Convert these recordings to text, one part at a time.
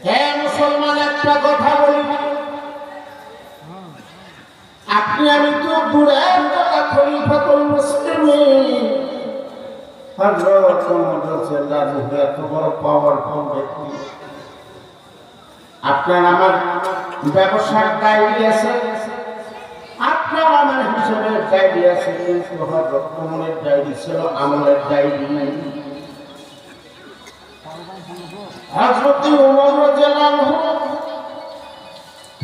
হ্যাঁ মুসলমান, একটা কথা বলি, আপনি আমি তো দূরের কথা, খলিফাতুল মুসলিমিন হযরত ওমর রাদিয়াল্লাহু আনহু এত বড় পাওয়ারফুল ব্যক্তি। আপনার আমার ব্যবসার ডায়েরি আছে, আপনার আমার হিসেবে ডায়েরি আছে, কিন্তু হযরত ওমরের ডায়েরি ছিল আমলের ডায়েরি নাই। হযরত ওমর রাদিয়াল্লাহু আনহু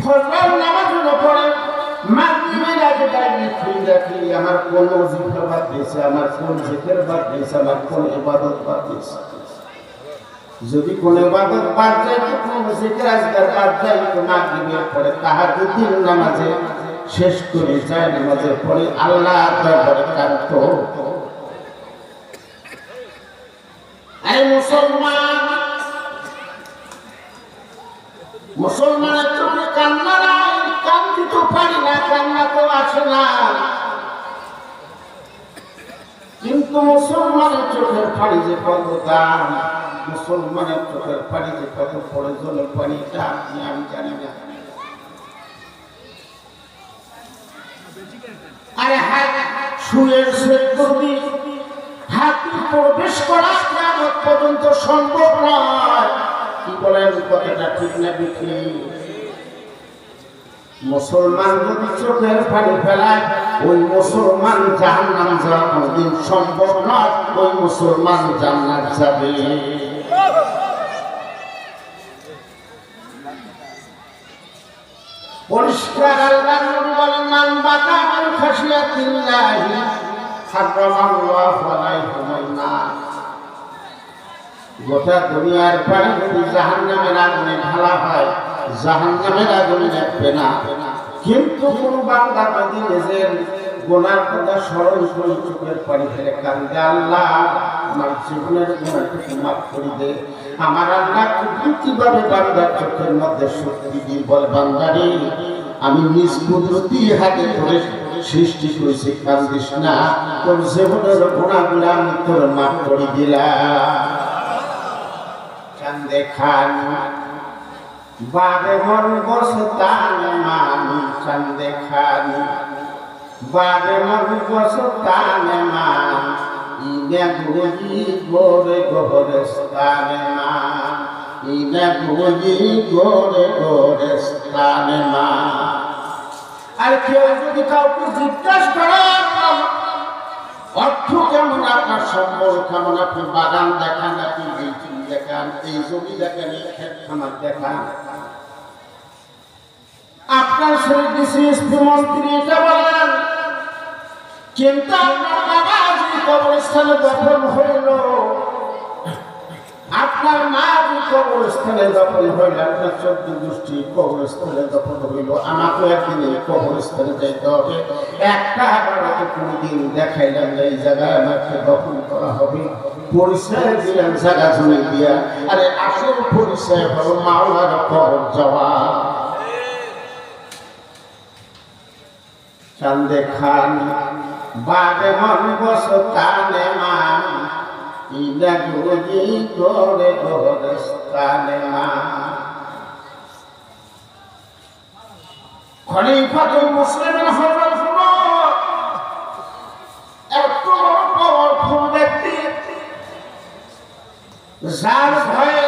ফজর নামাজ পড়ে মাগরিবের আগে ডায়েরি খুলে দেখি আমার কোন ওজিফা বাদ দিয়েছে, আমার কোন জিকির বাদ দিয়েছে, আমার কোন ইবাদত বাদ দিয়েছে। যদি কোন ইবাদত বাদ যায় তো কোন জিকির আজকার বাদ যায় তো মাগরিবের পরে তাহাজ্জুদের নামাজে শেষ করে যায়, নামাজের পরে আল্লাহর দরবারে কান্ত। এই মুসলমান, মুসলমানের চোখে কান্না নাই, কান্দি তো পারি না, কান্না তো আসে না, কিন্তু মুসলমানের চোখের পানি যে কত দাম, মুসলমানের চোখের পানি যে কত প্রয়োজনের পানি, এটা আপনি আমি জানি না। আরে হাত শুয়ের সেদ্ধি হাতি প্রবেশ করা কিয়ামত পর্যন্ত সম্ভব নয়। কি বলেন, কথাটা ঠিক না বিক্রি? মুসলমান যদি চোখের পানি ফেলায় ওই মুসলমান জাহান্নাম যাওয়া কোনদিন সম্ভব নয়, ওই মুসলমান জান্নাত যাবে। পরিষ্কার আল্লাহ নবী বলেন, মান বাকা মান খাশিয়াতিল্লাহি হারামাল্লাহু আলাইহিল নার। গোটা দুনিয়ার পানি যদি জাহান্নামের আগুনে ঢালা হয়, জাহান্নামের আগুনে লাগবে না, কিন্তু কোন বান্দা যদি নিজের গুনার কথা স্মরণ করে চোখের পানি ফেলে কান্দে, আল্লাহ আমার জীবনের গুনাহকে মাফ করে দে, আমার আল্লাহ কুদরতিভাবে বান্দার চোখের মধ্যে শক্তি দিয়ে বল, বান্দারে আমি নিজ কুদরতি হাতে ধরে সৃষ্টি করেছি, কান্দিস না, তোর জীবনের গুনাহগুলো আমি তোর মাফ করে দিলাম। চান্দে খান বাগে মন বসতান মান, চান্দে খান বাগে মন বসতান মান, ইনে গুজি গোরে গোরস্তান মান, ইনে গুজি গোরে গোরস্তান মান। আর কেউ যদি কাউকে জিজ্ঞাসা করে অর্থ কেমন, আপনার সম্পর্ক কেমন, আপনি বাগান দেখান, আপনি বিল্ডিং দেখান, এই জমি দেখান, এই ক্ষেত খামার দেখান, আপনার ছেলে ডিসি মন্ত্রী এটা বলেন, কিন্তু আপনার বাবা যদি কবরস্থানে দফন হইল, আপনার মা যদি কবরস্থানে দফন হইল, আপনার 14 গোষ্ঠী কবরস্থানে দফন হইল, আমাকে একদিন এই কবরস্থানে যাইতে হবে। একটা বাড়াতে কোনদিন দেখাইলাম এই জায়গায় আমাকে দফন করা হবে, পরিচয় দিলাম জায়গা জমি দিয়া, আরে আসল পরিচয় হলো মাওলার কবর যাওয়া। চান্দে খান বাগে মন বসতানে মান, ইনা গুজি গোরে গোরস্তানে মান। খলিফাতুল মুসলিমিন হযরত ওমর এত বড় পাওয়ারফুল ব্যক্তি, যার ভয়ে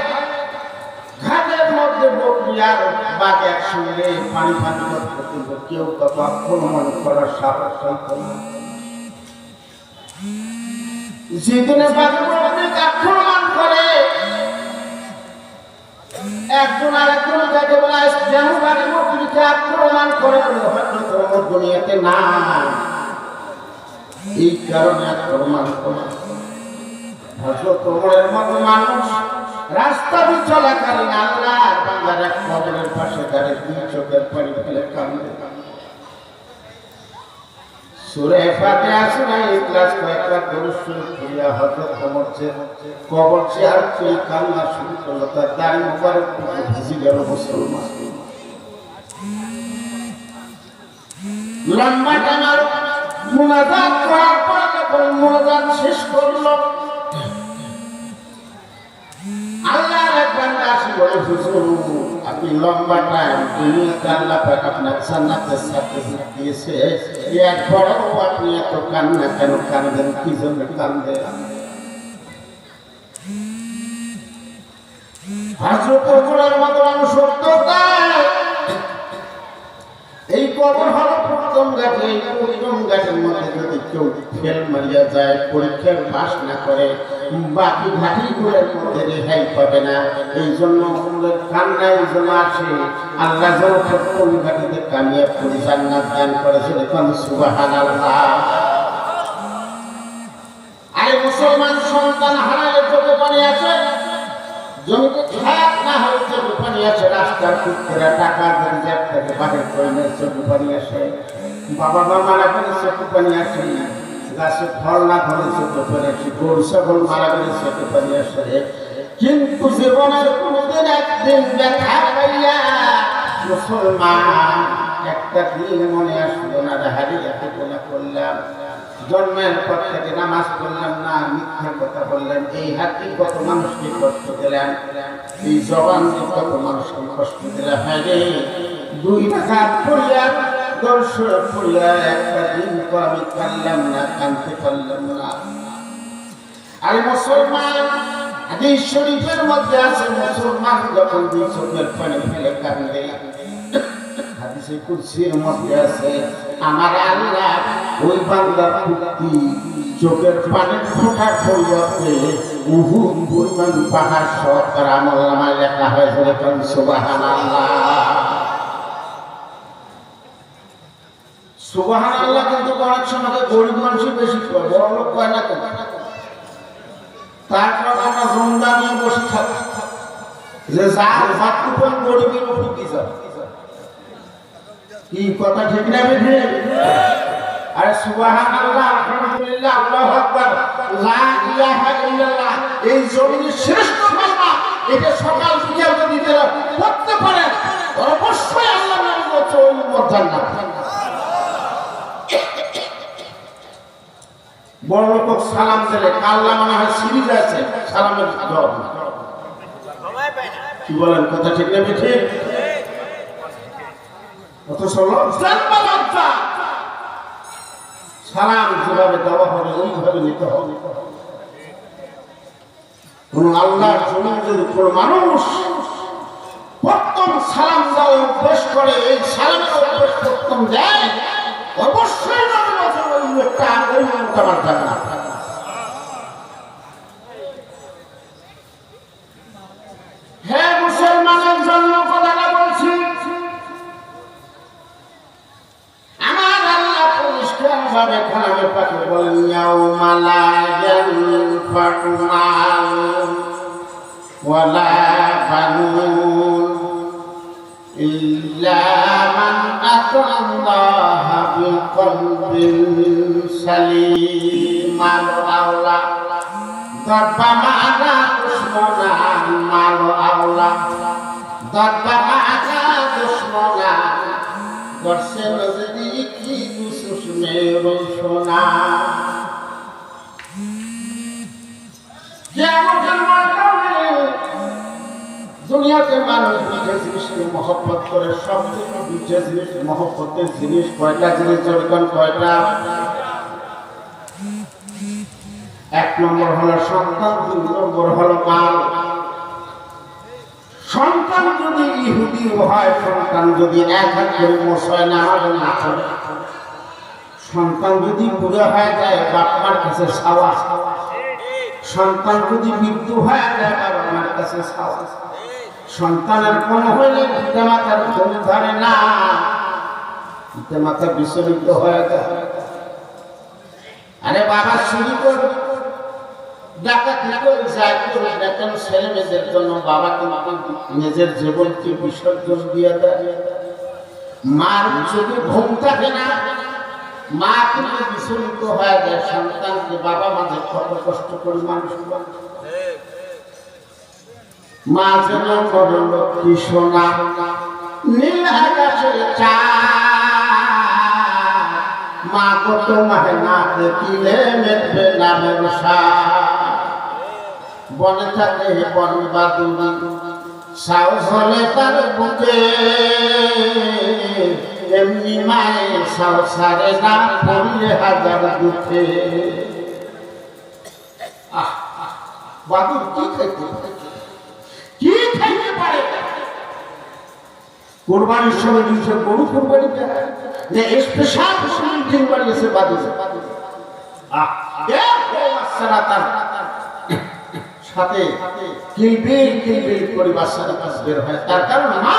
ঘাটের মধ্যে বকরি আর বাঘ একসঙ্গে পানি পানি করতে, কিন্তু কেউ কত আক্রমণ করার সাহস হইত না। যেদিনে বাঘের আক্রমণ করে, একজন আরেকজন যাকে বলা যেন বাঘের মধ্যে আক্রমণ করে, হয়তো দুনিয়াতে না, এই কারণে আক্রমণ করে। হযরত ওমরের মতো মানুষ রাস্তা দিয়ে চলাকালীন আল্লাহর বান্দার এক কবরের পাশে দাঁড়িয়ে দুই চোখের পানি ফেলে কান্দে। সূরা ফাতিহা সূরা ইখলাস কয়েকবার দরুদ শরীফ পড়িয়া হযরত ওমর যে কবর চেয়ার থেকে কান্না শুরু করলো, তার দাড়ি মোবারক ভিজে গেল। মুসলমান লম্বা টানার মুনাজাত করার পর যখন মুনাজাত শেষ করলো, আল্লাহর বান্দা আসি বলে হুজুর আপনি লম্বা টাইম দুনিয়াতে আল্লাহ পাক আপনার জান্নাতের সার্টিফিকেট দিয়েছে, এরপরও আপনি এত কান্না কেন কাঁদেন, কি জন্য কাঁদেন? হযরত ওমরের মতো মানুষ সত্যতা এই কবর হলো প্রথম ঘাটে, এই প্রথম ঘাটের মধ্যে যদি কেউ ফেল মারিয়া যায়, পরীক্ষার পাস না করে, বাকি ঘাটিগুলোর মধ্যে রেহাই পাবে না। এই জন্য ওমরের কান্না এই জন্য আসে, আল্লাহ যেন প্রথম ঘাটিতে কামিয়াব করে জান্নাত দান করেছে। দেখুন সুবহানাল্লাহ। আরে মুসলমান সন্তান হারালে চোখে পানি আছে, জমিতে খেত না হলে চোখে পানি আসে, রাস্তার কুত্তেরা টাকা রিজার্ভ থেকে বাড়ির করে চোখে পানি আসে, বাবা মা মারা গেলে চোখে পানি আসে, গাছে ফল না ধরে চোখে পানি আসে, গরু ছাগল মারা গেলে চোখে পানি আসে। কিন্তু জীবনের কোনদিন একদিন দেখা পাইয়া মুসলমান একটা দিন মনে আসলো না, হারিয়ে গোনা করলাম, জন্মের পর থেকে নামাজ পড়লাম না, মিথ্যা কথা বললেন, এই হাতি কত মানুষকে কষ্ট দিলেন, এই জবান কত মানুষকে কষ্ট দিলাম। হ্যাঁ রে, 2 রাকাত পড়লাম, 10 পড়লাম, একটা দিন তো আমি কাঁদলাম না, কাঁদতে পারলাম না। আর মুসলমান হাদিস শরীফের মধ্যে আছে, মুসলমান যখন 2 চোখের পানি ফেলে কাঁদে, হাদিসে কুরসির মধ্যে আছে, আমার আল্লাহ ওই বান্দার প্রতি চোখের পানির ফোঁটা পরিবর্তে উহুদ পরিমাণ পাহাড় সহ তার আমলনামায় লেখা হয়। বলেন সুবহানাল্লাহ। সুবহানাল্লাহ। কিন্তু অনেক সময় গরিব মানুষই বেশি করে, বড় লোক কয় না কেন? তারপর আমরা জমদা নিয়ে বসে থাকি যে যার ভাত কুপন গরিবের উপর কি যাবে, কি কথা ঠিক না বেঠে? আরে সুবহানাল্লাহ, আলহামদুলিল্লাহ, আল্লাহু আকবার, লা ইলাহা ইল্লাল্লাহ, এই জমিনের শ্রেষ্ঠ কালমা, এটা সকাল বিকাল যদি পড়তে পারেন অবশ্যই আল্লাহ নবী বলছে ওই উম্মত জান্নাত। বড় লোক সালাম দিলে কাল্লা মনে হয় সিরিজ আছে, সালামের জবাব কি বলেন, কথা ঠিক না বেঠে? সালাম যেভাবে দেওয়া হবে ওইভাবে নিতে হবে। কোন আল্লাহর জমিন যদি কোন মানুষ প্রথম সালাম দেওয়া অভ্যাস করে, এই সালামের অভ্যাস প্রথম দেয়, অবশ্যই ওই লোকটা ওই লোকটা আমার জান্নাত। হ্যাঁ, মুসলমানের জন্য কথাটা বলছি। আমার আল্লাহ পরিষ্কার ভাবে কালামে পাকে বলেন, ইয়াউমা লা ইয়ানফা'ু মালুন ওয়ালা বানুন ইল্লা মান আতাল্লাহা বিকলবিন সালিম। আল্লাহ দরবা মানা দুশমনান, মালো আওলা দরবা মানা দুশমনান, করছে নজদিকি দুশমনে রোশনা। দুনিয়াতে মানুষ 2টা জিনিসকে মহব্বত করে, সবথেকে 2টা জিনিস মহব্বতের জিনিস। কয়টা জিনিস যখন কয়টা? 1 নম্বর হলো সন্তান, 2 নম্বর হলো মাল। সন্তান যদি ইহুদি হয়, সন্তান যদি 1 হাত করে মশায় নামাজ না করে, সন্তান যদি বুড়ো হয়ে যায় বাপ মার কাছে ছাওয়া, সন্তান যদি মৃত্যু হয়ে যায় বাবা মার কাছে ছাওয়া, সন্তানের কোন হইলে পিতা মাতার ঘুম ধরে না, পিতা মাতা বিচলিত হয়ে যায়। আরে বাবা চুরি করবে, ডাকাতি করে যায়, দেখেন ছেলে মেয়েদের জন্য বাবা কিন্তু নিজের জীবনকে বিসর্জন দিয়ে দেয়। মার চোখে ঘুম থাকে না, মা কিন্তু বিচলিত হয়ে যায়, সন্তানকে বাবা মাঝে কত কষ্ট করে মানুষ। মা যেন বড় লক্ষ্মী সোনা, নীল আকাশের চাঁদ, মা কত মেহনা দেখিলে মেটবে না ব্যবসা। বনে থাকে বন বাদুড়ি, সাহস হলে তার বুকে এমনি মায়ের সাহস হারে না পড়লে হাজার দুঃখে। বাদুর কি খাইতে পারে? কোরবানির সময় দুইশো গরু কোরবানি দেয়, স্পেশাল মিটিং বানিয়েছে বাদুর। সাথে কিলবিল কিলবিল করে বাচ্চারা কাজ বের হয়, তার কারণ মা